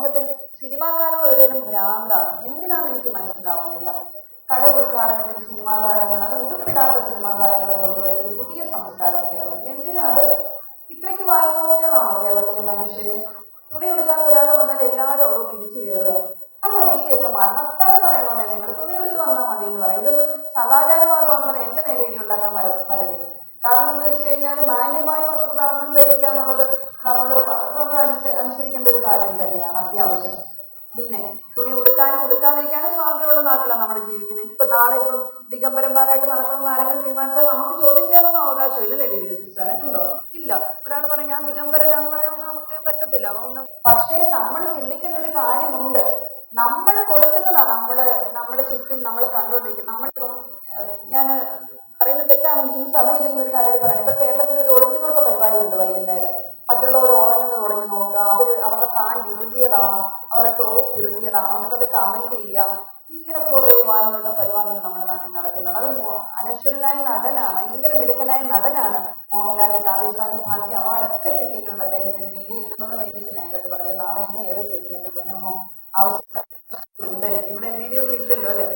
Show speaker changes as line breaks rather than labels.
സമൂഹത്തിൽ സിനിമാക്കാരോട് ഒരുതരം ഭ്രാന്താണ്. എന്തിനാന്ന് എനിക്ക് മനസ്സിലാവുന്നില്ല. കട ഉദ്ഘാടനത്തിന് സിനിമാ താരങ്ങൾ, അത് ഉടുപ്പിടാത്ത സിനിമാ താരങ്ങളെ കൊണ്ടുവരുന്ന ഒരു പുതിയ സംസ്കാരം കേരളത്തിൽ. എന്തിനാ അത്? ഇത്രയ്ക്ക് വായുനോക്കികളാണോ കേരളത്തിലെ മനുഷ്യര്? തുണി എടുക്കാത്ത ഒരാൾ വന്നാൽ എല്ലാവരും അവിടെ ഇടിച്ചു കയറുക. ആ രീതിയൊക്കെ മാറും. അത്താഴം പറയണമെന്നേ, നിങ്ങൾ തുണി എടുത്ത് വന്നാൽ മതി എന്ന് പറയും. ഇതൊന്നും സദാചാരവാദമാണെന്ന് പറയാൻ എന്റെ നേരെ ഇടി ഉണ്ടാക്കാൻ വരരുത്. കാരണം എന്താ വെച്ച് കഴിഞ്ഞാൽ മാന്യമായി വസ്ത്രധാരണം ധരിക്കുക എന്നുള്ളത് നമ്മൾ അനുസരിക്കേണ്ട ഒരു കാര്യം തന്നെയാണ്, അത്യാവശ്യം. പിന്നെ തുണി ഉടുക്കാനും ഉടുക്കാതിരിക്കാനും സ്വാതന്ത്ര്യമുള്ള നാട്ടിലാണ് നമ്മൾ ജീവിക്കുന്നത്. ഇപ്പൊ നാളെ ഇപ്പം ദിഗംബരന്മാരായിട്ട് നടക്കണമെന്ന് ആരെങ്കിലും തീരുമാനിച്ചാൽ നമുക്ക് ചോദിക്കാനൊന്നും അവകാശമില്ല. ഉണ്ടോ? ഇല്ല. ഒരാൾ പറയും ഞാൻ ദിഗംബരനാന്ന് പറയാൻ നമുക്ക് പറ്റത്തില്ല ഒന്നും. പക്ഷേ നമ്മൾ ചിന്തിക്കേണ്ട ഒരു കാര്യമുണ്ട്. നമ്മൾ കൊടുക്കുന്നതാ നമ്മുടെ ചുറ്റും നമ്മൾ കണ്ടുകൊണ്ടിരിക്കുന്നത്. നമ്മളിപ്പം ഞാൻ പറയുന്നത് തെറ്റാണെങ്കിൽ സമയമില്ലെങ്കിൽ ഒരു കാര്യം പറയണം. ഇപ്പൊ കേരളത്തിൽ ഒരു ഒളിഞ്ഞു നോട്ട പരിപാടിയുണ്ട് വൈകുന്നേരം. മറ്റുള്ളവർ ഉറങ്ങുന്നത് ഒളിഞ്ഞു നോക്കുക, അവരുടെ പാൻറ് ഇറുകിയതാണോ, അവരുടെ ടോപ്പ് ഇറുകിയതാണോ എന്നൊക്കെ അത് കമന്റ് ചെയ്യുക. ഇങ്ങനെ കുറെ വായുനോട്ട പരിപാടികൾ നമ്മുടെ നാട്ടിൽ നടക്കുന്നുണ്ട്. അത് അനശ്വരനായ നടനാണ്, ഭയങ്കര മിടുക്കനായ നടനാണ് മോഹൻലാലിന് ദാദാസാഹിബ് ഫാൽക്കെ അവാർഡൊക്കെ കിട്ടിയിട്ടുണ്ട് അദ്ദേഹത്തിന്. മീഡിയയിൽ എന്നുള്ള ധൈര്യത്തിലാണ് ഇതൊക്കെ പറഞ്ഞത്. നാളെ എന്നെ ഏറെ കേട്ടു എന്റെ പൊന്നമ്മോ. ആവശ്യമുണ്ട് എനിക്ക്. ഇവിടെ മീഡിയ ഒന്നും ഇല്ലല്ലോ അല്ലെ?